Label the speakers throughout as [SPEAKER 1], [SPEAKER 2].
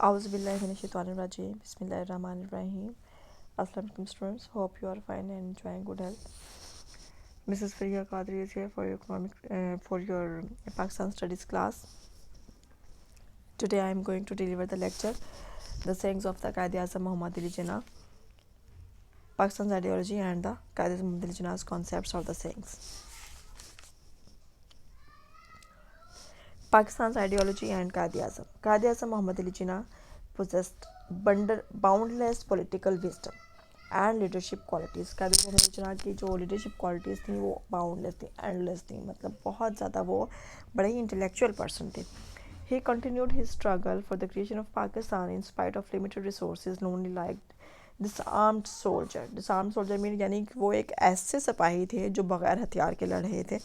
[SPEAKER 1] Auzubillahiminash-shaytanir-rajim. Bismillahir-rahmanir-rahim. Assalamu alaikum students. Hope you are fine and enjoying good health. Mrs. Fariha Qadri is here for your Pakistan studies class. Today I am going to deliver the lecture, The Sayings of the Quaid-e-Azam Muhammad Ali Jinnah, Pakistan's ideology and the Quaid-e-Azam Muhammad Ali Jinnah's concepts or the sayings. Pakistan's ideology and Quaid-e-Azam. Quaid-e-Azam Muhammad Ali Jinnah possessed boundless political wisdom and leadership qualities. Qadir Mohammad Jinnah की जो leadership qualities थी वो boundless थी, endless थी, मतलब बहुत ज़्यादा वो बड़े ही इंटेलेक्चुअल पर्सन थे। He continued his struggle for the creation of Pakistan in spite of limited resources knownly like disarmed soldier. Disarmed soldier mean यानी कि वो एक ऐसे सिपाही थे जो बगैर हथियार के लड़ रहे थे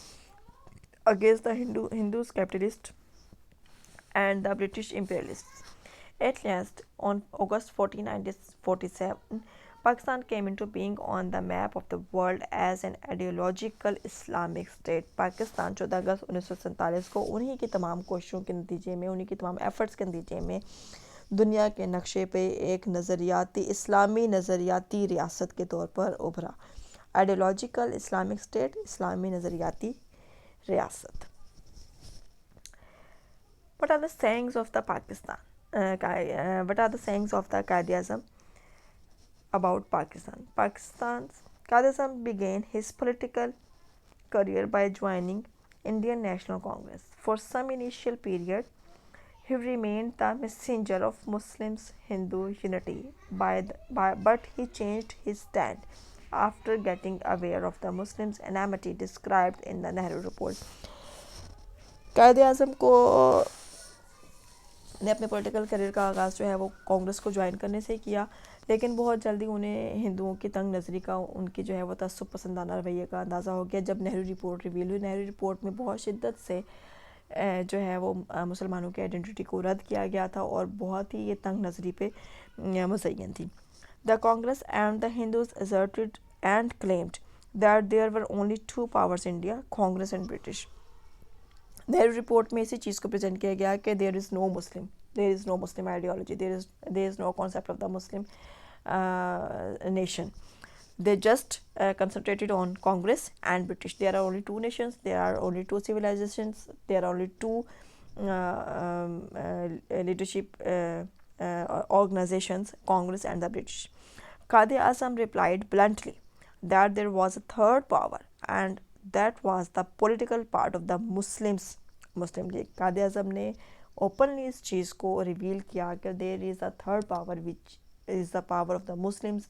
[SPEAKER 1] against the Hindus capitalist and the British imperialists. At last, on August 14, 1947, Pakistan came into being on the map of the world as an ideological Islamic state. Pakistan 14 अगस्त 1947 को उन्हीं की तमाम कोशिशों के नतीजे में, उन्हीं की तमाम एफर्ट्स के नतीजे में दुनिया के नक्शे पे एक नज़रियाती इस्लामी नज़रियाती रियासत के तौर पर उभरा। आइडियोलॉजिकल इस्लामिक स्टेट, इस्लामी नज़रियाती रियासत। What are the sayings of the Pakistan? What are the sayings of the Quaid-e-Azam about Pakistan? Pakistan's Quaid-e-Azam began his political career by joining Indian National Congress. For some initial period, he remained the messenger of Muslims Hindu unity, but he changed his stand after getting aware of the Muslims' enmity described in the Nehru Report. Quaid-e-Azam को ने अपने political career का आगाज़ जो है वो कांग्रेस को join करने से किया, लेकिन बहुत जल्दी उन्हें हिंदुओं की तंग नज़री का, उनकी जो है वो तसुब पसंदाना रवैये का अंदाज़ा हो गया जब नेहरू रिपोर्ट रिवील हुई। नेहरू रिपोर्ट में बहुत शिद्दत से जो है वो मुसलमानों की आइडेंटिटी को रद्द किया गया था और बहुत ही ये तंग नज़री पे मुज़य्यन थी। The Congress and the Hindus asserted and claimed that there were only two powers in India, Congress and British. Nehru report में इसी चीज़ को प्रेजेंट किया गया कि there is no Muslim ideology, there is no concept of the Muslim nation. They just concentrated on Congress and British. There are only two nations, there are only two civilizations, there are only two leadership organizations, Congress and the British. Quaid-e-Azam replied bluntly that there was a third power and that was the political part of the Muslim League. Quaid-e-Azam ने openly इस चीज़ को reveal किया कि there is a third power which is the power of the Muslims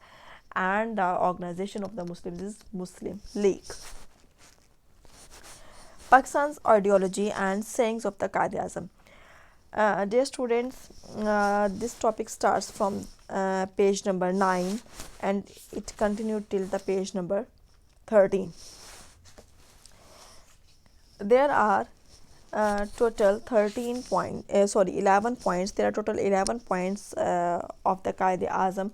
[SPEAKER 1] and the organization of the Muslims is Muslim League. Pakistan's ideology and sayings of the Quaid-e-Azam. Dear students, this topic starts from page number 9 and it continued till the page number 13. There are total 11 points. There are total 11 points of the Quaid-e-Azam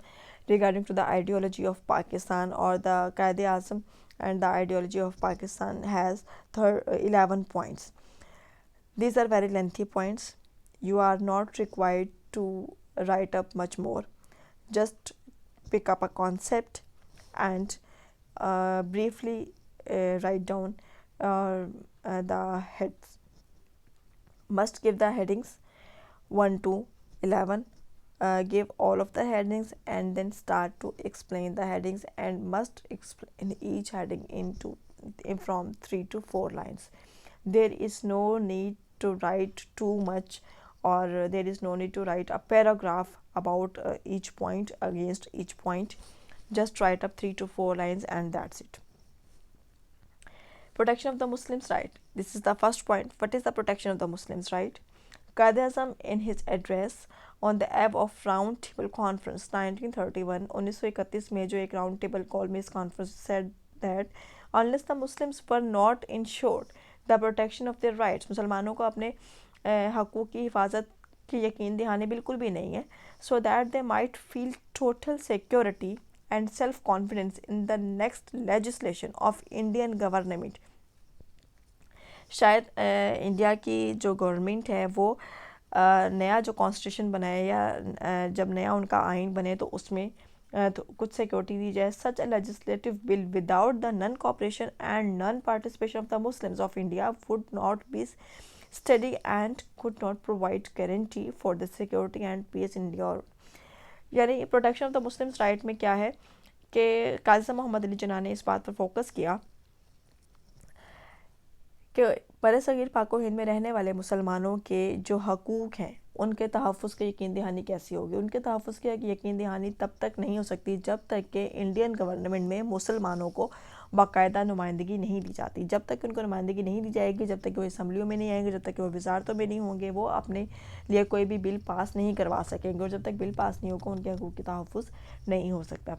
[SPEAKER 1] regarding to the ideology of Pakistan, or the Quaid-e-Azam and the ideology of Pakistan has 11 points. These are very lengthy points. You are not required to write up much more. Just pick up a concept and briefly write down the heads. Must give the headings 1 to 11. Give all of the headings and then start to explain the headings, and must explain each heading from 3 to 4 lines. There is no need to write too much, or there is no need to write a paragraph about each point, against each point. Just write up 3 to 4 lines and that's it. Protection of the Muslims' right. This is the first point. What is the protection of the Muslims' right? Quaid-e-Azam in his address on the eve of Round Table Conference 1931, 1931 में जो एक round table call में इस conference said that unless the Muslims were not ensured the protection of their rights, मुसलमानों को अपने हकूक़ की हिफाजत की यकीन दहानी बिल्कुल भी नहीं है, so that they might feel total security and self-confidence in the next legislation of Indian government. शायद इंडिया की जो गवर्नमेंट है वो नया जो कॉन्स्टिट्यूशन बनाया या जब नया उनका आइन बने तो उसमें तो कुछ सिक्योरिटी दी जाए. Such a legislative bill without the non cooperation and non participation of the Muslims of India would not be steady and could not provide guarantee for the security and peace in India. यानी protection of the Muslims right में क्या है कि काजी मोहम्मद अली जिन्ना ने इस बात पर focus किया कि बरसगीर पाको हिंद में रहने वाले मुसलमानों के जो हकूक़ हैं उनके तहफ़्फ़ुज़ की यकीन दहानी कैसी होगी. उनके तहफ़्फ़ुज़ की यकीन दहानी तब तक नहीं हो सकती जब तक कि इंडियन गवर्नमेंट में मुसलमानों को बाकायदा नुमाइंदगी नहीं दी जाती. जब तक उनको नुमाइंदगी नहीं दी जाएगी, जब तक कि वो असम्बलियों में नहीं आएंगे, जब तक कि वो वजारतों में नहीं होंगे, वो अपने लिए कोई भी बिल पास नहीं करवा सकेंगे. और जब तक बिल पास नहीं होगा उनके हकूक़ की तहफ़्फ़ुज़ नहीं हो सकता.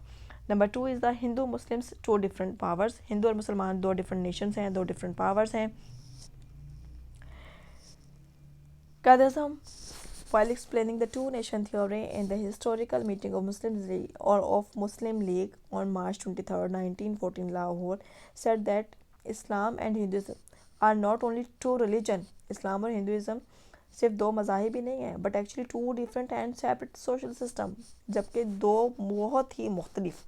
[SPEAKER 1] Number 2 is the Hindu Muslims two different powers. Hindu और मुसलमान दो डिफरेंट नेशंस हैं, दो डिफरेंट पावर्स हैं. Qadism, while explaining the two-nation theory in the historical meeting of Muslim League on March 23, 1914, Lahore, said that Islam and Hinduism are not only two religions. Islam और Hinduism सिर्फ दो मज़ाहिब ही नहीं है, but actually two different and separate social system, जबकि दो बहुत ही मुख्तलिफ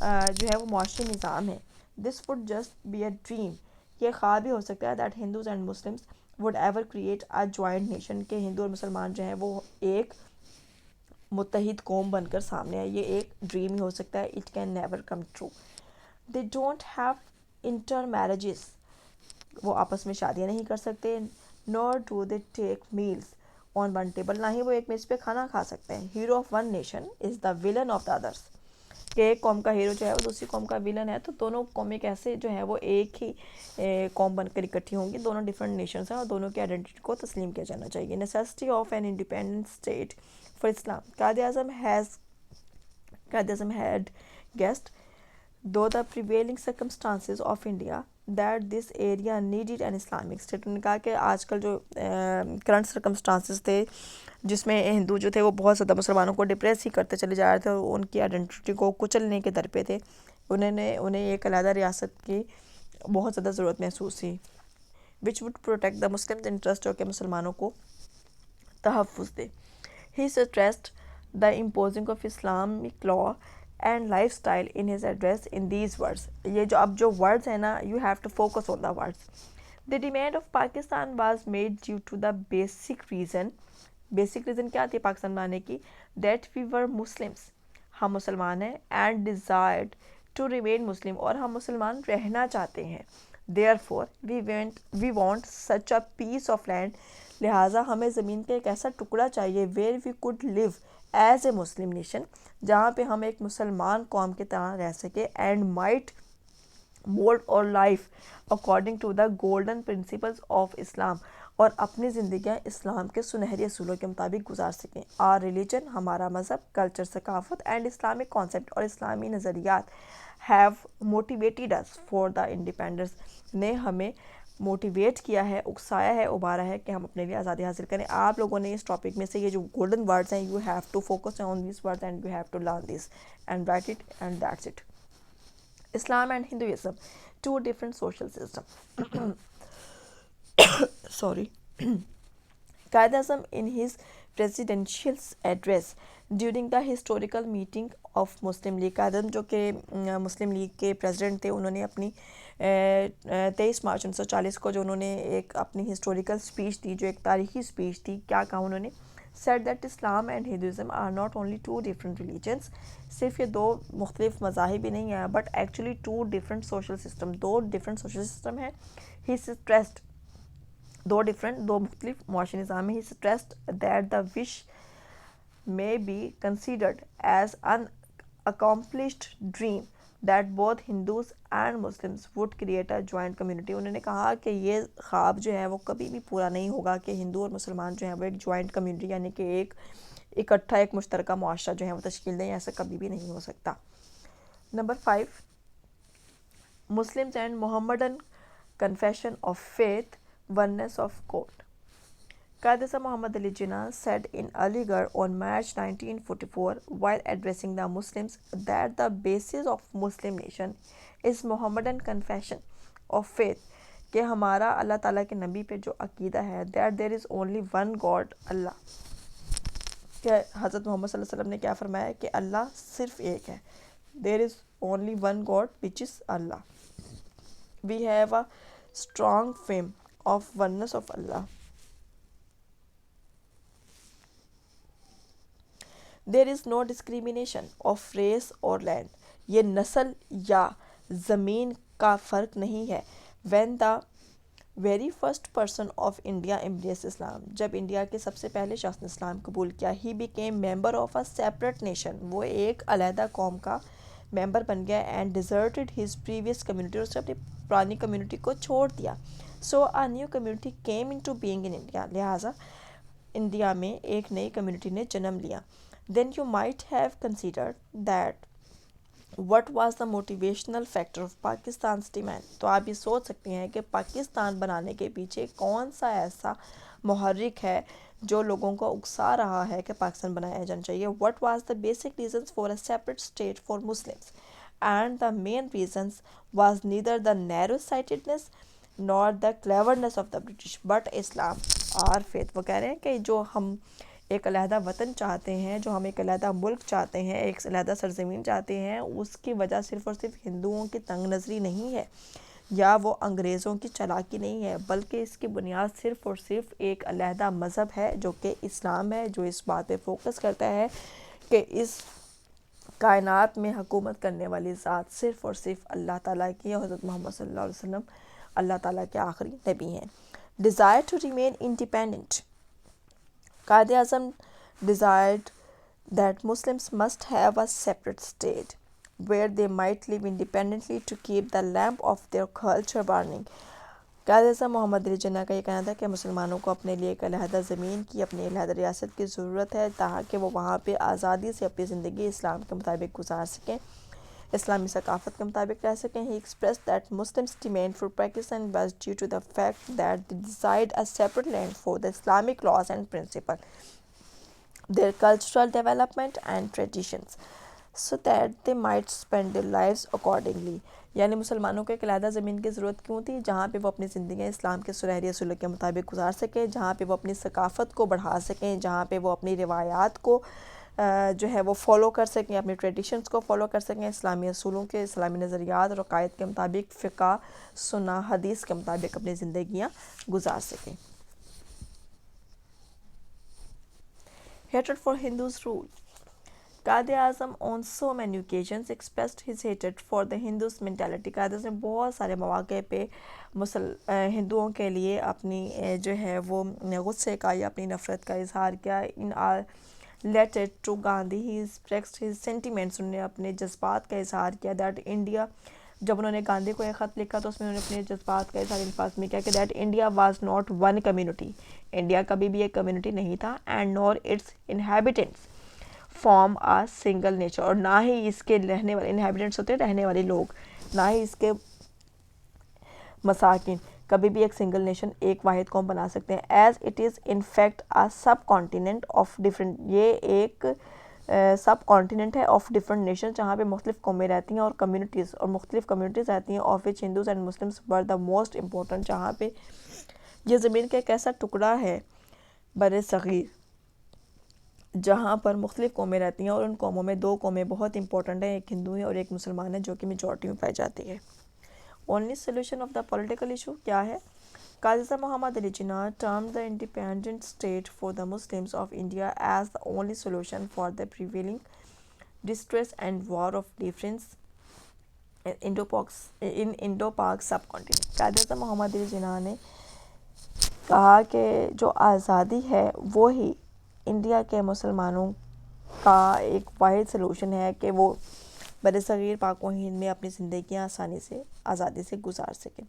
[SPEAKER 1] जो है वो माशी निज़ाम है. This would just be a dream. ये ख्वाब ही हो सकता है that Hindus and Muslims would ever create a joint nation, के हिंदू और मुसलमान जो हैं वो एक मुत्तहिद कौम बनकर सामने आए. ये एक ड्रीम ही हो सकता है. It can never come true. They don't have intermarriages. वो आपस में शादियाँ नहीं कर सकते. Nor do they take meals on one table. ना ही वो एक मेज़ पे खाना खा सकते हैं. Hero of one nation is the villain of the others. कि एक कौम का हीरो जो है वो दूसरी कौम का विलन है, तो दोनों कौमें कैसे जो है वो एक ही कौम बनकर इकट्ठी होंगी. दोनों डिफरेंट नेशंस हैं और दोनों की आइडेंटिटी को तस्लीम किया जाना चाहिए. Necessity of an independent state for Islam. Quaid-e-Azam had guessed though the prevailing circumstances of India that this area needed an Islamic state. उन्होंने कहा कि आजकल जो करंट सर्कमस्टांसेस थे जिसमें हिंदू जो थे वो बहुत ज़्यादा मुसलमानों को डिप्रेस ही करते चले जा रहे थे और उनकी आइडेंटिटी को कुचलने के दर पे थे. उन्हें एक अलहदा रियासत की बहुत ज़्यादा ज़रूरत महसूस थी which would protect the Muslim interest, जो कि मुसलमानों को तहफ़्फ़ुज़ दे. He stressed the imposing of Islamic law and life style in his address in these words. ये जो अब जो वर्ड्स हैं ना, you have to focus on the words. The demand of Pakistan was made due to the basic reason क्या थी पाकिस्तान बनाने की, दैट वी वर मुस्लिम्स, हम मुसलमान हैं, and desired to remain Muslim, और हम मुसलमान रहना चाहते हैं. Therefore we want such a piece of land. लिहाजा हमें ज़मीन का एक ऐसा टुकड़ा चाहिए where we could live as a Muslim nation, जहाँ पे हम एक मुसलमान कौम की तरह रह सके, and might mould our life according to the golden principles of Islam, और अपनी ज़िंदगियाँ इस्लाम के सुनहरी असूलों के मुताबिक गुजार सकें. आर रिलीजन, हमारा मज़हब, कल्चर, सकाफ़त एंड इस्लामिक कॉन्सेप्ट और इस्लामी नज़रियात have motivated us for the independence, ने हमें मोटिवेट किया है, उकसाया है, उबारा है कि हम अपने लिए आज़ादी हासिल करें. आप लोगों ने इस टॉपिक में से ये जो गोल्डन वर्ड्स हैं, you have to focus on this words and you have to learn this and write it, and that's it. Islam and Hinduism, two different social systems. Sorry. Qaid-e-Azam in his presidential address during the historical meeting of Muslim League. Quaid-e-Azam जो कि मुस्लिम league के president थे, उन्होंने अपनी 23 मार्च 1940 को जो उन्होंने एक अपनी हिस्टोरिकल स्पीच दी, जो एक तारीखी स्पीच थी, क्या कहा उन्होंने, said that Islam and Hinduism are not only two different religions, सिर्फ ये दो मुख्तलिफ मज़ाहिब ही नहीं है, but actually two different social system, दो डिफरेंट सोशल सिस्टम है. ही स्ट्रेस्ड दो मुख्तलिफ मुआशी निज़ाम है. He stressed that the wish may be considered as an accomplished dream that both Hindus and Muslims would create a joint community. उन्होंने कहा कि ये ख्वाब जो है वो कभी भी पूरा नहीं होगा कि हिंदू और मुसलमान जो है वो एक जॉइंट कम्युनिटी यानी कि एक इकट्ठा एक मुश्तरका मुआशरा जो है वो तश्कील दें. ऐसा कभी भी नहीं हो सकता. Number 5, Muslims and Mohammedan confession of faith, oneness of court. Qaid Muhammad Ali Jinnah said in Aligarh on March 1944 while addressing the Muslims that the basis of Muslim nation is Mohammedan confession of faith, कि हमारा अल्लाह ताला के नबी पे जो अकीदा है that there is only one God Allah, क्या हज़रत मोहम्मद सल्लल्लाहु अलैहि वसल्लम ने क्या फरमाया कि अल्लाह सिर्फ एक है, there is only one God which is Allah, we have a strong fame of oneness of Allah, there is no discrimination of race और लैंड, ये नस्ल या ज़मीन का फ़र्क नहीं है। When the very first person of India embrace Islam, जब इंडिया के सबसे पहले शख्स ने इस्लाम कबूल किया, he became member of a separate nation, वो एक अलहदा कौम का मेंबर बन गया, and deserted his previous community, उसने अपनी पुरानी कम्युनिटी को छोड़ दिया। So a new community came into being in India, लिहाजा इंडिया में एक नई कम्युनिटी ने जन्म लिया। Then you might have considered that what was the motivational factor of Pakistan demand, तो आप ये सोच सकते हैं कि पाकिस्तान बनाने के पीछे कौन सा ऐसा मुहर्रिक है जो लोगों को उकसा रहा है कि पाकिस्तान बनाया जाना चाहिए। What was the basic reasons for a separate state for Muslims, and the main reasons was neither the narrow sightedness nor the cleverness of the British but Islam are faith. वो कह रहे हैं कि जो हम एक अलहदा वतन चाहते हैं, जो हम एक अलहदा मुल्क चाहते हैं, एक अलहदा सरजमीन चाहते हैं, उसकी वजह सिर्फ़ और सिर्फ हिंदुओं की तंग नज़री नहीं है या वो अंग्रेज़ों की चालाकी नहीं है, बल्कि इसकी बुनियाद सिर्फ़ और सिर्फ एक अलहदा मज़हब है जो कि इस्लाम है, जो इस बात पे फोकस करता है कि इस कायनात में हुकूमत करने वाली ज़ात सिर्फ़ और सिर्फ अल्लाह ताला की है। हज़रत मोहम्मद सल्लल्लाहु अलैहि वसल्लम अल्लाह ताला के आखिरी नबी हैं। Desire to remain independent, Qaid-e-Azam desired that Muslims must have a separate state where they might live independently to keep the lamp of their culture burning. Quaid-e-Azam Mohammad Ali Jinnah का ये कहना था कि मुसलमानों को अपने लिए एक अलहदा ज़मीन की, अपनी अलहदा रियासत की ज़रूरत है ताकि वो वहाँ पे आज़ादी से अपनी ज़िंदगी इस्लाम के मुताबिक गुजार सकें, इस्लामी सकाफ़त के मुताबिक रह सकें। He express that Muslims demand for Pakistan was due to the fact that they decide a separate land for the Islamic laws and principal, their cultural development and traditions, so that they might spend their lives accordingly। यानी मुसलमानों को एक अलहदा ज़मीन की ज़रूरत क्यों थी, जहाँ पे वो अपनी ज़िंदगी इस्लाम के सुनहरी असूलों के मुताबिक गुजार सकें, जहाँ पे वो अपनी सकाफ़त को बढ़ा सकें, जहाँ पे वो अपनी रिवायात को जो है वो फॉलो कर सकें, अपने ट्रेडिशंस को फॉलो कर सकें, इस्लामी असूलों के, इस्लामी नज़रियात और अक़ायद के मुताबिक, फ़िक़ा सुन्ना हदीस के मुताबिक अपनी ज़िंदगियाँ गुजार सकें। Hatred for Hindus rule, Qaid-e-Azam on so many occasions expressed his hatred for the Hindus mentality। Quaid-e-Azam ने बहुत सारे मौके पे हिंदुओं के लिए अपनी जो है वो गुस्से का या अपनी नफ़रत का इजहार किया। In letter to Gandhi he expressed his sentiments, उन्होंने अपने जज्बात का इजहार किया। दैट इंडिया, जब उन्होंने गांधी को एक ख़त लिखा तो उसमें उन्होंने अपने जज्बात का इजहार अल्फाज में किया कि that India was not one community, India कभी भी एक कम्युनिटी नहीं था, and nor its inhabitants form a single nature, और ना ही इसके रहने वाले इनहेबिटेंट्स होते रहने वाले लोग, ना ही इसके मसाकिन कभी भी एक सिंगल नेशन, एक वाहिद कौम बना सकते हैं। As it is in fact a subcontinent of different, ये एक सब कॉन्टिनेंट है ऑफ डिफरेंट नेशन, जहाँ पे मुख्तलिफ कौमें रहती हैं और कम्युनिटीज़ और मुख्तलिफ कम्युनिटीज़ रहती हैं, of which Hindus and Muslims were the most important, जहाँ पे ये ज़मीन का एक ऐसा टुकड़ा है बर सग़ीर जहाँ पर मुख्तलिफ कौमें रहती हैं, और उन कौमों में दो कौमें बहुत इंपॉर्टेंट हैं, एक हिंदू है और एक मुसलमान है, जो कि मेजॉरिटी में पाई जाती है। Only solution of the political issue क्या है? Qaid Muhammad Ali Jinnah termed the independent state for the Muslims of India as the only solution for the prevailing distress and war of difference in Indo-Pak subcontinent। Qaid Muhammad Ali Jinnah ने कहा कि जो आज़ादी है वो ही India के मुसलमानों का एक वाहिद सलूशन है कि वो बरसग़ीर पाक व हिंद में अपनी ज़िंदगियाँ आसानी से आज़ादी से गुजार सकें।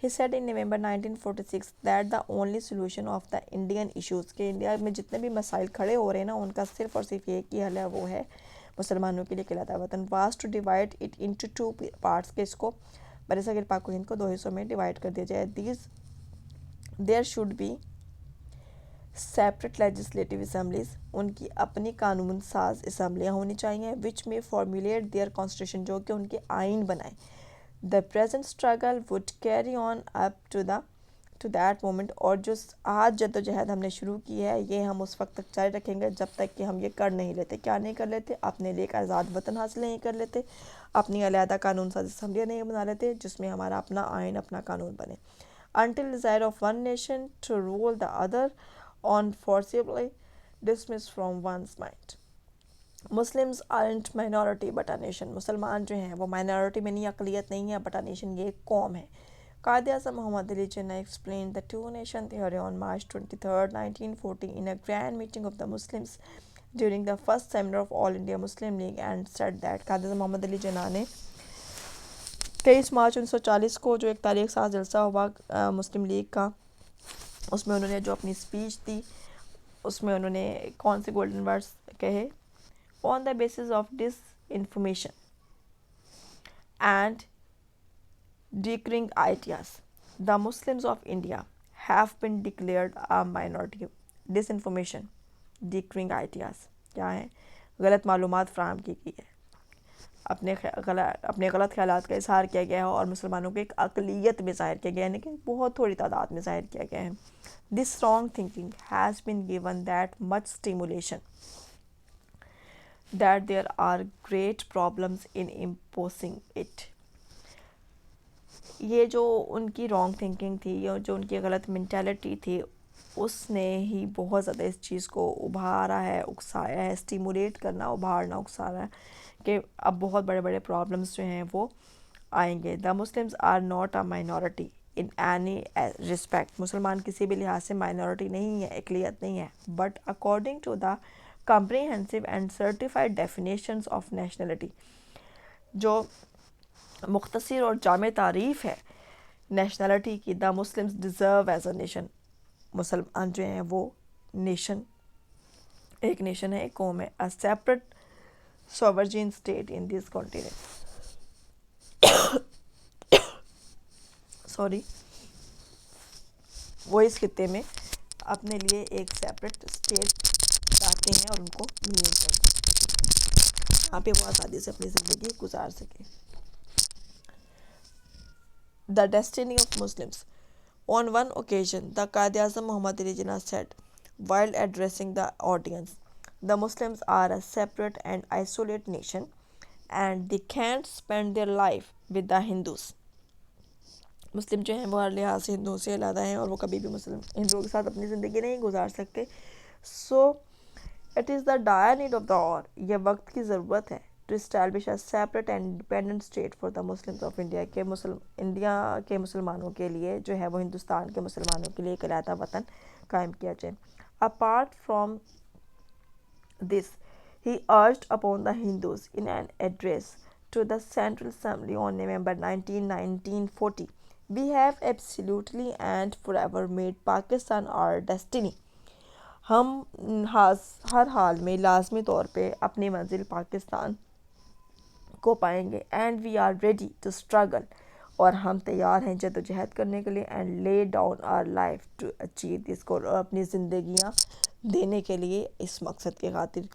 [SPEAKER 1] He said in November 1946 that the only solution of the Indian issues, कि इंडिया में जितने भी मसाइल खड़े हो रहे हैं ना, उनका सिर्फ़ और सिर्फ एक ही हल है, वो है मुसलमानों के लिए कहलाता वतन। Was to divide it into two parts, के इसको बरसग़ीर पाक व हिंद को दो हिस्सों में डिवाइड कर दिया जाए। There should be separate legislative assemblies, उनकी अपनी कानून साज असम्बलियाँ होनी चाहिए, विच में फॉर्मुलेट देयर कॉन्स्टिट्यूशन, जो कि उनके आइन बनाएं। The present struggle would carry on up to that moment, और जो आज जद्दोजहद हमने शुरू की है ये हम उस वक्त तक जारी रखेंगे जब तक कि हम ये कर नहीं लेते। क्या नहीं कर लेते? अपने लिए एक आज़ाद वतन हासिल नहीं कर लेते, अपनी अलहदा कानून साज़ असम्बलियाँ नहीं बना लेते जिसमें हमारा अपना आइन अपना कानून बने। Until desire of one nation to rule the other on forcibly dismissed from one's mind. Muslims aren't minority but a nation. मुसलमान जो हैं वो minority में नहीं, अकलियत नहीं है, but a nation ये एक कौम है। Qaid-e-Azam Muhammad Ali Jinnah explained the two-nation theory on March 23, 1940 in a grand meeting of the Muslims during the first seminar of All India Muslim League and said that Qaid-e-Azam Muhammad Ali Jinnah ने 23 मार्च 1940 को जो एक तारीख साज जलसा हुआ मुस्लिम league का, उसमें उन्होंने जो अपनी स्पीच दी उसमें उन्होंने कौन से गोल्डन वर्ड्स कहे? On the basis of this information and decreeing ideas the Muslims of India have been declared a minority. This information, decreeing ideas क्या है? गलत मालूमात फ्राहम की गई है, अपने गलत ख्यालात का इजहार किया गया है और मुसलमानों को एक अक़लियत में ज़ाहिर किया गया है, यानी कि बहुत थोड़ी तादाद में ज़ाहिर किया गया है। This wrong thinking has been given that much stimulation that there are great problems in imposing it. ये जो उनकी रॉन्ग थिंकिंग थी, जो उनकी गलत मेंटालिटी थी, उसने ही बहुत ज़्यादा इस चीज़ को उभारा है, उकसाया है। स्टिमुलेट करना, उभारना, उकसाना है कि अब बहुत बड़े बड़े प्रॉब्लम्स जो हैं वो आएंगे। The Muslims are not a minority in any respect. मुसलमान किसी भी लिहाज से माइनॉरिटी नहीं है, अक़लियत नहीं है, but according to the comprehensive and certified definitions of nationality, जो मुख्तसर और जामे तारीफ़ है नेशनलिटी की, the Muslims deserve as a nation. मुसलमान जो हैं वो नेशन, एक नेशन है, एक कौम है, a separate sovereign state in this continent. Sorry, वो इस खित्ते में अपने लिए एक सेपरेट स्टेट चाहते हैं और उनको मिलनी चाहिए, यहाँ पे वो आज़ादी से अपनी ज़िंदगी गुजार सके। The destiny of Muslims. On one occasion, the Qaid-e-Azam Muhammad Ali Jinnah said, while addressing the audience, the Muslims are a separate and isolated nation and they can't spend their life with the Hindus. मुस्लिम जो हैं वो हर लिहाज से हिंदुओं से अलग हैं और वो कभी भी मुस्लिम हिंदुओं के साथ अपनी ज़िंदगी नहीं गुजार सकते। So it is the dire need of the hour, यह वक्त की ज़रूरत है, to establish a separate and independent state for the Muslims of India, के इंडिया के मुसलमानों के लिए जो है वो हिंदुस्तान के मुसलमानों के लिए एक अलहदा वतन कायम किया जाए। Apart from this, he urged upon the Hindus in an address to the Central Assembly on November 19, 1940, we have absolutely and forever made Pakistan our destiny. हम हर हाल में लाजमी तौर पे अपनी मंजिल पाकिस्तान को पाएंगे, and we are ready to struggle, और हम तैयार हैं जद्दोजहद करने के लिए, and lay down our life to achieve this goal, और अपनी ज़िंदगियाँ देने के लिए इस मकसद के खातिर।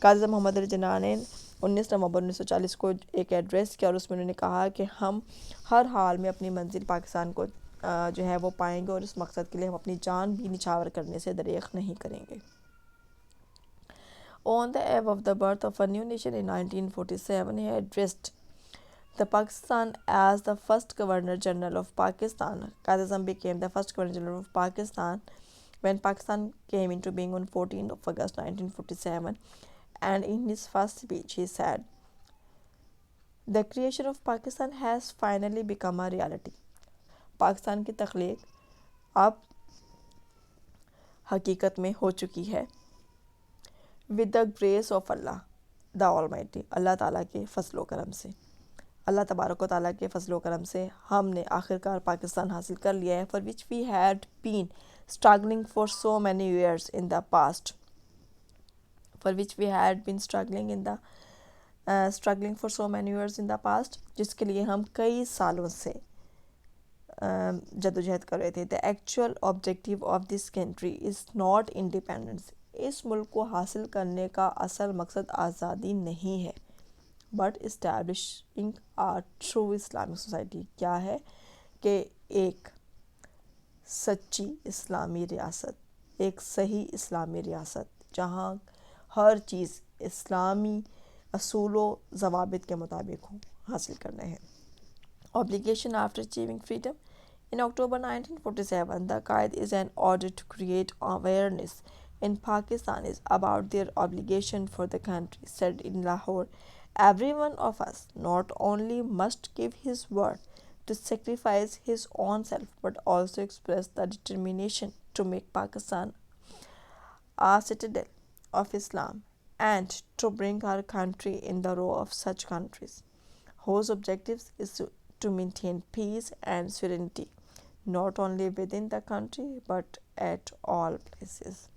[SPEAKER 1] काज़ी मोहम्मद अली जिन्ना ने 19 नवंबर 1940 को एक एड्रेस किया और उसमें उन्होंने कहा कि हम हर हाल में अपनी मंजिल पाकिस्तान को जो है वो पाएंगे और इस मकसद के लिए हम अपनी जान भी निछावर करने से दरेख नहीं करेंगे। On the eve of the birth of a new nation in 1947, he addressed the Pakistan as the first Governor General of Pakistan. Qaid Azam became the first Governor General of Pakistan when Pakistan came into being on 14th of August 1947. And in his first speech, he said, "The creation of Pakistan has finally become a reality." Pakistan की तख्लीक अब हकीकत में हो चुकी है। With the grace of Allah the almighty, Allah ताला के फजलो करम से, अल्लाह तबारक व ताला के फजलो करम से हमने आखिरकार पाकिस्तान हासिल कर लिया है। For which we had been struggling for so many years in the past, for which we had been struggling for so many years in the past, जिसके लिए हम कई सालों से जद्दोजहद कर रहे थे। The actual objective of this country is not independence. इस मुल्क को हासिल करने का असल मकसद आज़ादी नहीं है, but establishing a true Islamic society. क्या है कि एक सच्ची इस्लामी रियासत, एक सही इस्लामी रियासत जहाँ हर चीज़ इस्लामी असूलों ज़वाबित के मुताबिक हो, हासिल करना है। Obligation after achieving freedom. In October 1947, the Qaid is an order to create awareness in Pakistanis about their obligation for the country, said in Lahore. Every one of us not only must give his word to sacrifice his own self, but also express the determination to make Pakistan a citadel of Islam and to bring our country in the row of such countries whose objectives is to maintain peace and serenity not only within the country but at all places.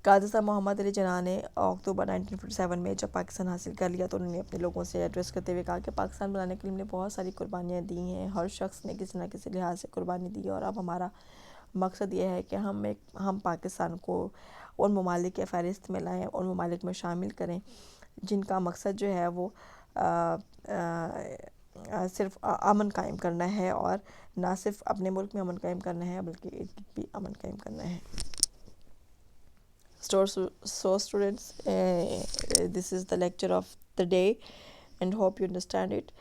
[SPEAKER 1] काजी साहब मोहम्मद अली जिन्ना ने अक्टूबर 1947 में जब पाकिस्तान हासिल कर लिया तो उन्होंने अपने लोगों से एड्रेस करते हुए कहा कि पाकिस्तान बनाने के लिए हमने बहुत सारी कुर्बानियाँ दी हैं, हर शख्स ने किसी न किसी लिहाज से कुर्बानी दी, और अब हमारा मकसद ये है कि हम पाकिस्तान को उन ममालिक के फ़हरिस्त में लाएँ, उन ममालिक में शामिल करें जिनका मकसद जो है वो सिर्फ अमन कायम करना है, और ना सिर्फ अपने मुल्क में अमन कायम करना है बल्कि भी अमन कायम करना है. So students, this is the lecture of the day and hope you understand it.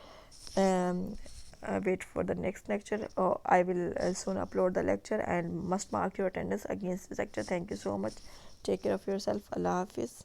[SPEAKER 1] Wait for the next lecture. I will soon upload the lecture and must mark your attendance against this lecture. Thank you so much. Take care of yourself. Allah Hafiz.